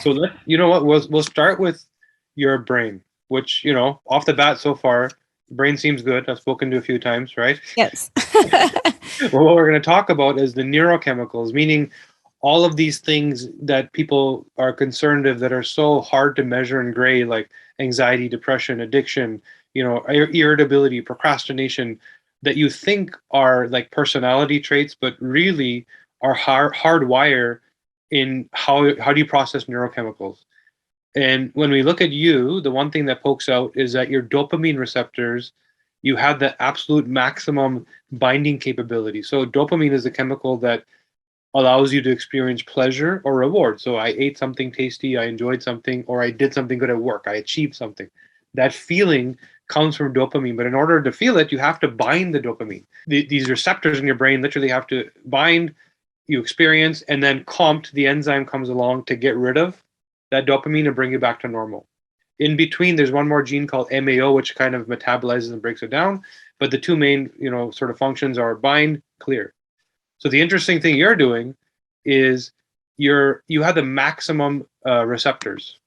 So you know what? We'll start with your brain, which, off the bat so far, brain seems good. I've spoken to a few times, right? Yes. Well, what we're going to talk about is the neurochemicals, meaning all of these things that people are concerned of that are so hard to measure and grade, like anxiety, depression, addiction, irritability, procrastination, that you think are like personality traits, but really are hardwire in how do you process neurochemicals. And when we look at you, the one thing that pokes out is that your dopamine receptors, you have the absolute maximum binding capability. So dopamine is a chemical that allows you to experience pleasure or reward. So I ate something tasty, I enjoyed something, or I did something good at work, I achieved something. That feeling comes from dopamine, but in order to feel it, you have to bind the dopamine. These receptors in your brain literally have to bind, you experience, and then COMT, the enzyme, comes along to get rid of that dopamine and bring you back to normal. In between, there's one more gene called MAO, which kind of metabolizes and breaks it down. But the two main, sort of functions are bind, clear. So the interesting thing you're doing is you have the maximum receptors,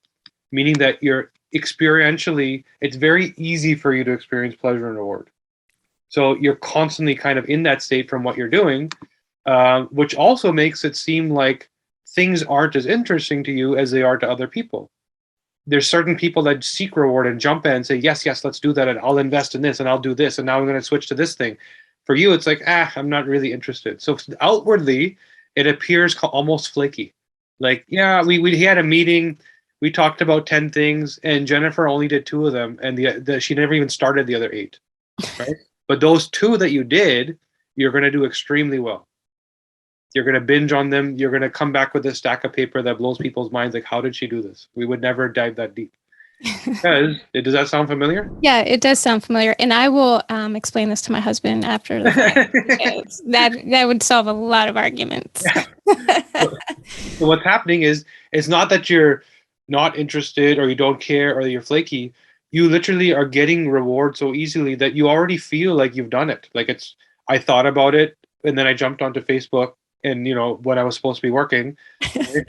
meaning that you're experientially, it's very easy for you to experience pleasure and reward. So you're constantly kind of in that state from what you're doing, which also makes it seem like things aren't as interesting to you as they are to other people. There's certain people that seek reward and jump in and say, yes, let's do that. And I'll invest in this and I'll do this. And now I'm going to switch to this thing. For you, it's like, I'm not really interested. So outwardly, it appears almost flaky. Like, yeah, we had a meeting. We talked about 10 things and Jennifer only did 2 of them. And she never even started the other 8. Right? But those 2 that you did, you're going to do extremely well. You're going to binge on them. You're going to come back with a stack of paper that blows people's minds. Like, how did she do this? We would never dive that deep. Does that sound familiar? Yeah, it does sound familiar. And I will explain this to my husband after the fact. that would solve a lot of arguments. Yeah. So what's happening is it's not that you're not interested or you don't care or you're flaky. You literally are getting reward so easily that you already feel like you've done it. Like I thought about it and then I jumped onto Facebook and when I was supposed to be working. Right?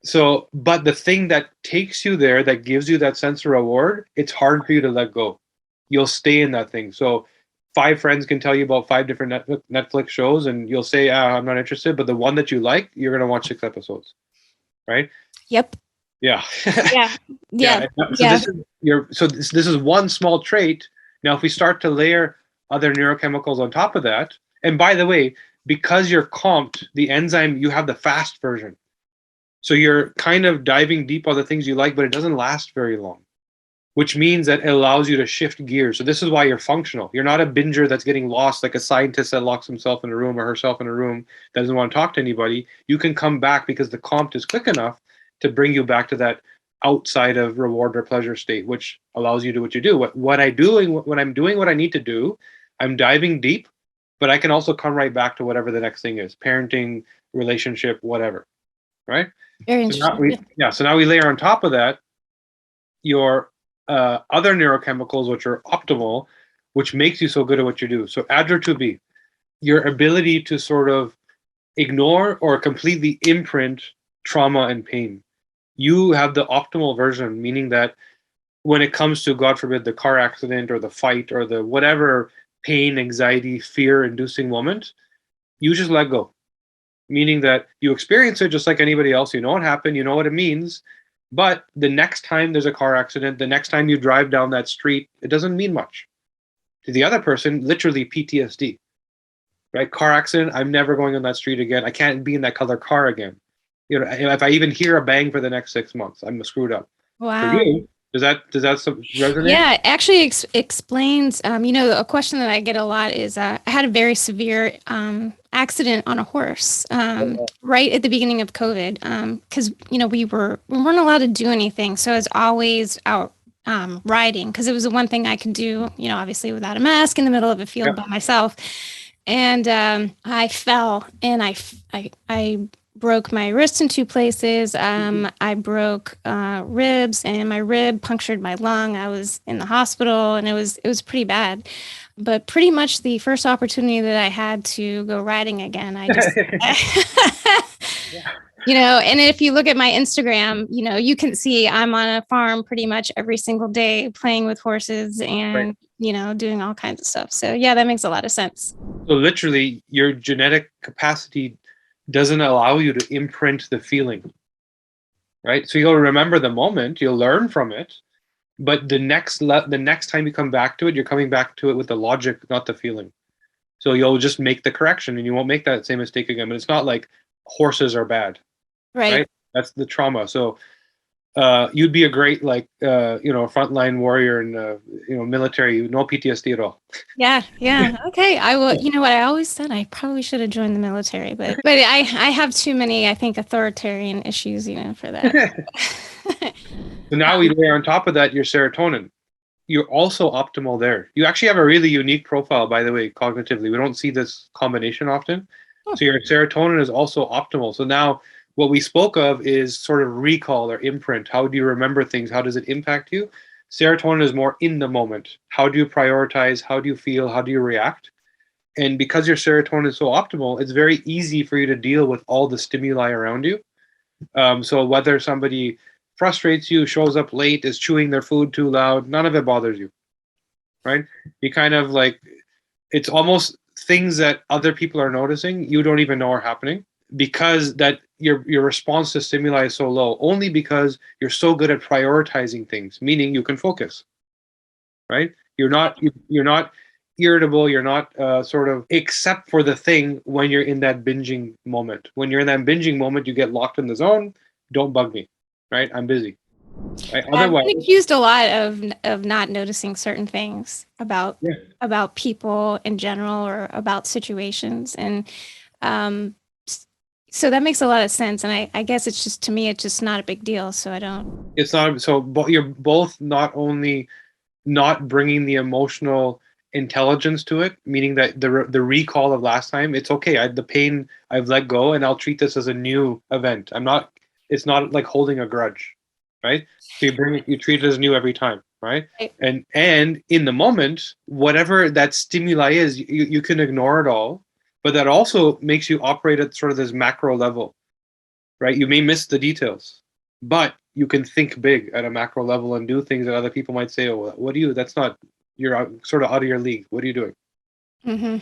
So, but the thing that takes you there, that gives you that sense of reward, it's hard for you to let go. You'll stay in that thing. So 5 friends can tell you about 5 different Netflix shows and you'll say, I'm not interested. But the one that you like, you're going to watch 6 episodes. Right? Yep. Yeah. Yeah. So this is one small trait. Now, if we start to layer other neurochemicals on top of that, and by the way, because you're COMT, the enzyme, you have the fast version. So you're kind of diving deep on the things you like, but it doesn't last very long, which means that it allows you to shift gears. So this is why you're functional. You're not a binger that's getting lost, like a scientist that locks himself in a room or herself in a room, doesn't want to talk to anybody. You can come back because the COMT is quick enough to bring you back to that outside of reward or pleasure state, which allows you to do what you do. When I'm doing what I need to do, I'm diving deep, but I can also come right back to whatever the next thing is, parenting, relationship, whatever, right? Very interesting. So now we layer on top of that your other neurochemicals, which are optimal, which makes you so good at what you do. So adr2b, your ability to sort of ignore or completely imprint trauma and pain. You have the optimal version, meaning that when it comes to, God forbid, the car accident or the fight or the whatever pain, anxiety, fear-inducing moment, you just let go. Meaning that you experience it just like anybody else. You know what happened, you know what it means, but the next time there's a car accident, the next time you drive down that street, it doesn't mean much. To the other person, literally PTSD, right? Car accident, I'm never going on that street again. I can't be in that color car again. If I even hear a bang for the next 6 months, I'm screwed up. Wow. For you, does that resonate? Yeah, it actually explains, a question that I get a lot is I had a very severe accident on a horse right at the beginning of COVID because, we weren't allowed to do anything. So I was always out riding because it was the one thing I could do, obviously without a mask in the middle of a field by myself. And I fell and I broke my wrist in 2 places. I broke ribs and my rib punctured my lung. I was in the hospital and it was pretty bad. But pretty much the first opportunity that I had to go riding again, I just And if you look at my Instagram, you can see I'm on a farm pretty much every single day playing with horses Right. and, doing all kinds of stuff. So yeah, that makes a lot of sense. So literally, your genetic capacity doesn't allow you to imprint the feeling, right? So you'll remember the moment, you'll learn from it, but the next time you come back to it, you're coming back to it with the logic, not the feeling. So you'll just make the correction, and you won't make that same mistake again. But it's not like horses are bad, Right. right? That's the trauma. So you'd be a great frontline warrior in military. No PTSD at all. Yeah. Yeah. Okay. I will. You know what? I always said I probably should have joined the military, but I have too many, I think, authoritarian issues, for that. So now we layer on top of that your serotonin. You're also optimal there. You actually have a really unique profile, by the way, cognitively. We don't see this combination often. Oh. So your serotonin is also optimal. So now what we spoke of is sort of recall or imprint. How do you remember things? How does it impact you? Serotonin is more in the moment. How do you prioritize? How do you feel? How do you react? And because your serotonin is so optimal, it's very easy for you to deal with all the stimuli around you. So whether somebody frustrates you, shows up late, is chewing their food too loud, none of it bothers you, right? You kind of like, it's almost things that other people are noticing, you don't even know are happening because that your response to stimuli is so low, only because you're so good at prioritizing things, meaning you can focus, right? You're not irritable, you're not sort of, except for the thing when you're in that binging moment. When you're in that binging moment, you get locked in the zone. Don't bug me, right? I'm busy. Right? I've Otherwise, been accused a lot of not noticing certain things yeah, about people in general or about situations, and um, so that makes a lot of sense. And I guess it's just, to me, it's just not a big deal. So I don't. it's not so. You're both not only not bringing the emotional intelligence to it, meaning that the recall of last time, it's okay. The pain I've let go, and I'll treat this as a new event. I'm not. It's not like holding a grudge, right? So you treat it as new every time, right? And in the moment, whatever that stimuli is, you can ignore it all, but that also makes you operate at sort of this macro level, right? You may miss the details, but you can think big at a macro level and do things that other people might say, "Oh, what do you? That's not. You're sort of out of your league. What are you doing?" Mm-hmm.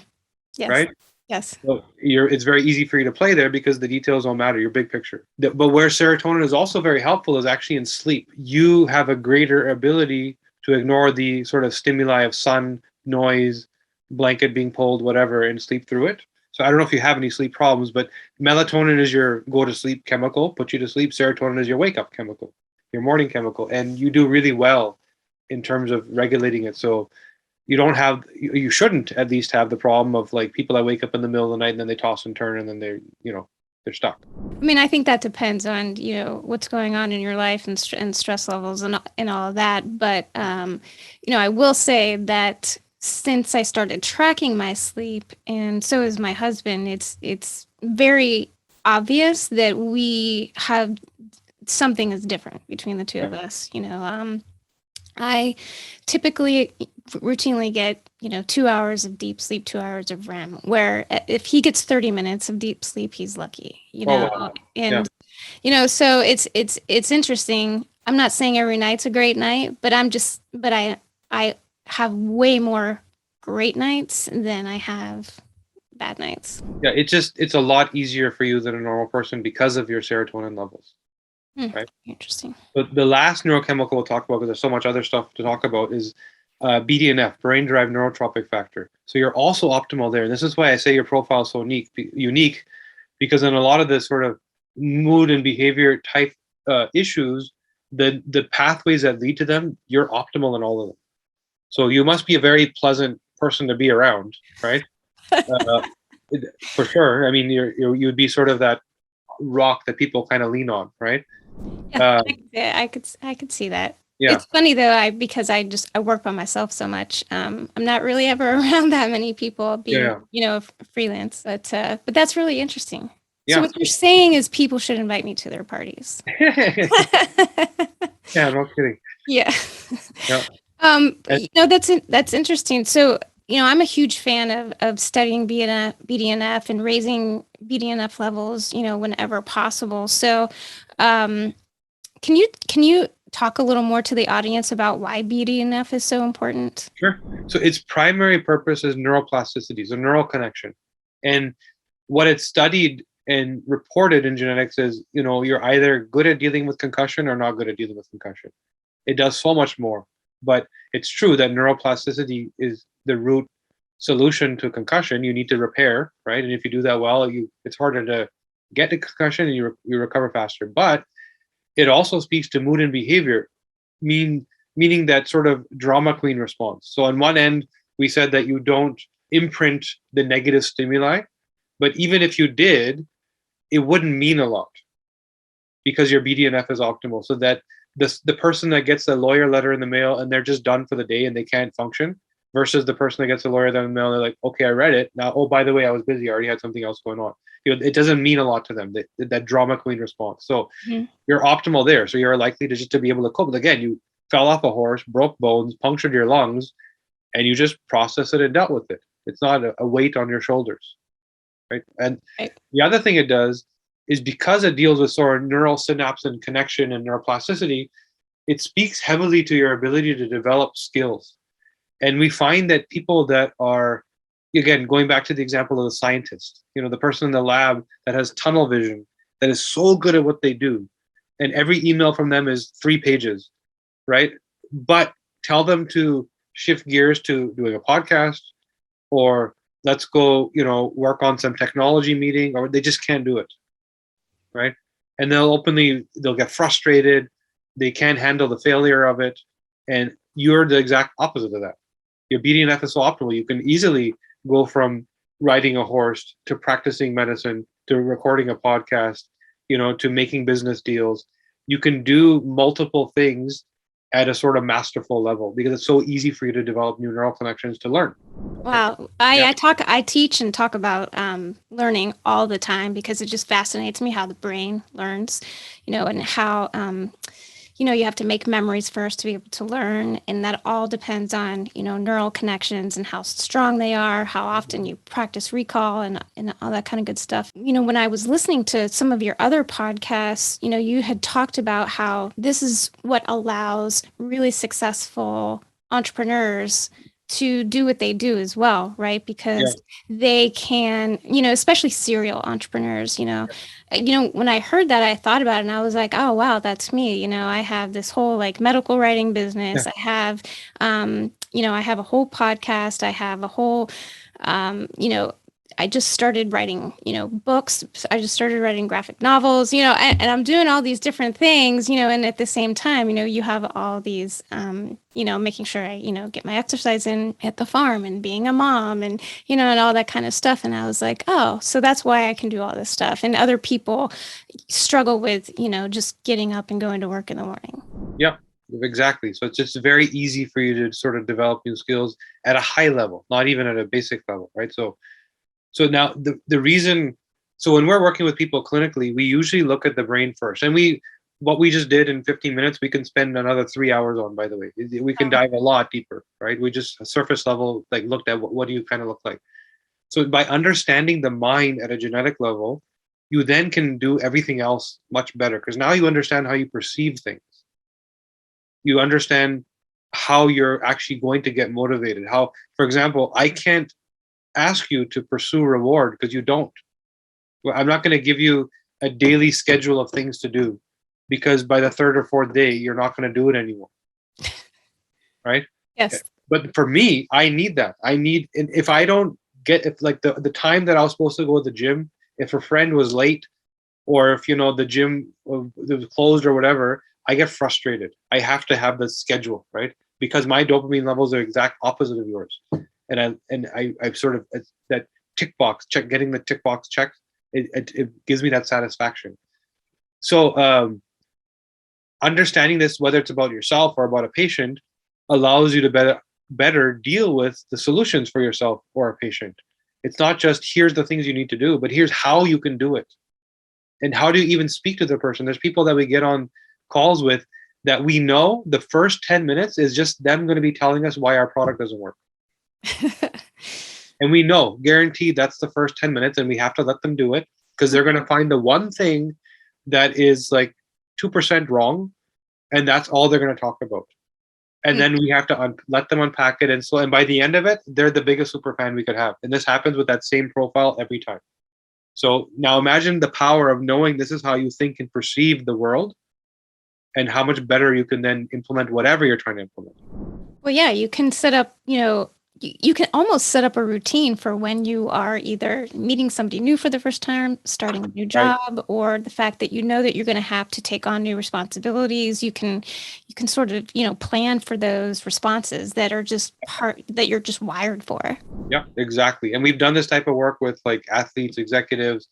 Yes. Right? Yes. So it's very easy for you to play there because the details don't matter. Your big picture. But where serotonin is also very helpful is actually in sleep. You have a greater ability to ignore the sort of stimuli of sun, noise, blanket being pulled, whatever, and sleep through it. So I don't know if you have any sleep problems, but melatonin is your go to sleep chemical, put you to sleep. Serotonin is your wake up chemical, your morning chemical, and you do really well in terms of regulating it. So you shouldn't at least have the problem of like people that wake up in the middle of the night and then they toss and turn and then they're stuck. I mean, I think that depends on, what's going on in your life and stress levels and all of that. But, I will say that since I started tracking my sleep, and so is my husband, it's very obvious that we have something is different between the two of us. I typically routinely get, 2 hours of deep sleep, 2 hours of REM, where if he gets 30 minutes of deep sleep, he's lucky, Oh, wow. and, so it's interesting. I'm not saying every night's a great night, but I have way more great nights than I have bad nights. Yeah, it's a lot easier for you than a normal person because of your serotonin levels, right? Interesting. But the last neurochemical we'll talk about, because there's so much other stuff to talk about, is BDNF, brain-derived neurotropic factor. So you're also optimal there. This is why I say your profile is so unique, because in a lot of the sort of mood and behavior type issues, the pathways that lead to them, you're optimal in all of them. So you must be a very pleasant person to be around, right? For sure. I mean, you'd be sort of that rock that people kind of lean on, right? Yeah, I could see that. Yeah. It's funny though, because I work by myself so much. I'm not really ever around that many people being, freelance, but that's really interesting. Yeah. So what you're saying is people should invite me to their parties. Yeah, no kidding. Yeah. Yeah. That's interesting. So I'm a huge fan of studying BDNF and raising BDNF levels, whenever possible. So, um, can you talk a little more to the audience about why BDNF is so important? Sure. So its primary purpose is neuroplasticity, so neural connection. And what it's studied and reported in genetics is, you're either good at dealing with concussion or not good at dealing with concussion. It does so much more. But it's true that neuroplasticity is the root solution to concussion. You need to repair, right? And if you do that well, it's harder to get a concussion and you recover faster. But it also speaks to mood and behavior, meaning that sort of drama queen response. So on one end, we said that you don't imprint the negative stimuli, but even if you did, it wouldn't mean a lot because your BDNF is optimal. So that the person that gets a lawyer letter in the mail and they're just done for the day and they can't function, versus the person that gets a lawyer letter in the mail and they're like, okay, I read it. Now, oh, by the way, I was busy. I already had something else going on. It doesn't mean a lot to them, that drama queen response. So you're optimal there. So you're likely to be able to cope. But again, you fell off a horse, broke bones, punctured your lungs, and you just processed it and dealt with it. It's not a weight on your shoulders, right? And the other thing it does is, because it deals with sort of neural synapse and connection and neuroplasticity, it speaks heavily to your ability to develop skills. And we find that people that are, again, going back to the example of the scientist, the person in the lab that has tunnel vision, that is so good at what they do, and every email from them is 3 pages, right? But tell them to shift gears to doing a podcast, or let's go, work on some technology meeting, or they just can't do it, right? And they'll get frustrated. They can't handle the failure of it. And you're the exact opposite of that. Your BDNF is so optimal. You can easily go from riding a horse to practicing medicine to recording a podcast, to making business deals. You can do multiple things at a sort of masterful level because it's so easy for you to develop new neural connections to learn. Wow. I teach and talk about learning all the time because it just fascinates me how the brain learns, and how, you have to make memories first to be able to learn. And that all depends on, neural connections and how strong they are, how often you practice recall and all that kind of good stuff. When I was listening to some of your other podcasts, you had talked about how this is what allows really successful entrepreneurs to do what they do as well, right? Because they can, especially serial entrepreneurs, when I heard that, I thought about it and I was like, oh, wow, that's me. I have this whole like medical writing business. I have, I have a whole podcast. I have a whole, I just started writing, books. I just started writing graphic novels, and I'm doing all these different things, and at the same time, you have all these, making sure I, get my exercise in at the farm and being a mom and, and all that kind of stuff. And I was like, oh, so that's why I can do all this stuff. And other people struggle with, just getting up and going to work in the morning. Yeah, exactly. So it's just very easy for you to sort of develop new skills at a high level, not even at a basic level, right? So now the reason, so when we're working with people clinically, we usually look at the brain first. And what we just did in 15 minutes, we can spend another 3 hours on, by the way. We can dive a lot deeper, right? We just surface level, like looked at what do you kind of look like. So by understanding the mind at a genetic level, you then can do everything else much better because now you understand how you perceive things. You understand how you're actually going to get motivated. How, for example, I can't ask you to pursue reward because you don't. I'm not going to give you a daily schedule of things to do because by the 3rd or 4th day, you're not going to do it anymore. Right? Yes. But for me, I need that. If I don't get, if like the time that I was supposed to go to the gym, if a friend was late or if, the gym was closed or whatever, I get frustrated. I have to have the schedule, right? Because my dopamine levels are exact opposite of yours. And I sort of, that tick box check, getting the tick box check, it gives me that satisfaction. So understanding this, whether it's about yourself or about a patient, allows you to better deal with the solutions for yourself or a patient. It's not just here's the things you need to do, but here's how you can do it. And how do you even speak to the person? There's people that we get on calls with that we know the first 10 minutes is just them going to be telling us why our product doesn't work. And we know, guaranteed, that's the first 10 minutes, and we have to let them do it because they're going to find the one thing that is like 2% wrong, and that's all they're going to talk about. And then we have to let them unpack it. And by the end of it, they're the biggest super fan we could have. And this happens with that same profile every time. So now imagine the power of knowing this is how you think and perceive the world, and how much better you can then implement whatever you're trying to implement. Well, yeah, you can set up, you can almost set up a routine for when you are either meeting somebody new for the first time, starting a new job, right, or the fact that you know that you're going to have to take on new responsibilities. You can sort of, plan for those responses that are just that you're just wired for. Yeah, exactly. And we've done this type of work with like athletes, executives,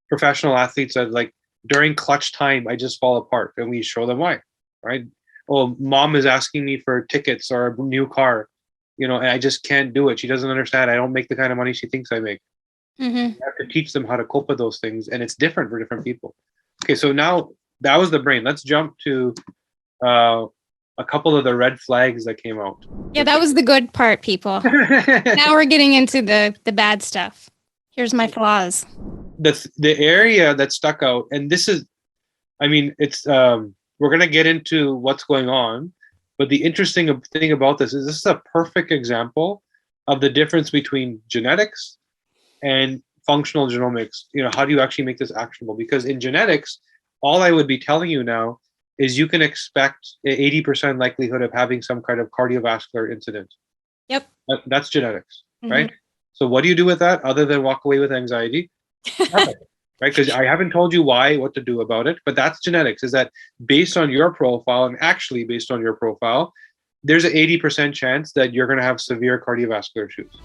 professional athletes that like during clutch time, I just fall apart, and we show them why, right? Oh, mom is asking me for tickets or a new car, and I just can't do it. She doesn't understand. I don't make the kind of money she thinks I make. Mm-hmm. You have to teach them how to cope with those things, and it's different for different people. Okay, so now that was the brain. Let's jump to a couple of the red flags that came out. Yeah, that was the good part, people. Now we're getting into the bad stuff. Here's my flaws. The area that stuck out, and this is, it's we're going to get into what's going on, but the interesting thing about this is a perfect example of the difference between genetics and functional genomics. How do you actually make this actionable? Because in genetics, all I would be telling you now is you can expect an 80% likelihood of having some kind of cardiovascular incident. Yep. That's genetics, right? So what do you do with that other than walk away with anxiety? Nothing. Right? Because I haven't told you what to do about it, but that's genetics, is that based on your profile, and actually based on your profile, there's an 80% chance that you're going to have severe cardiovascular issues.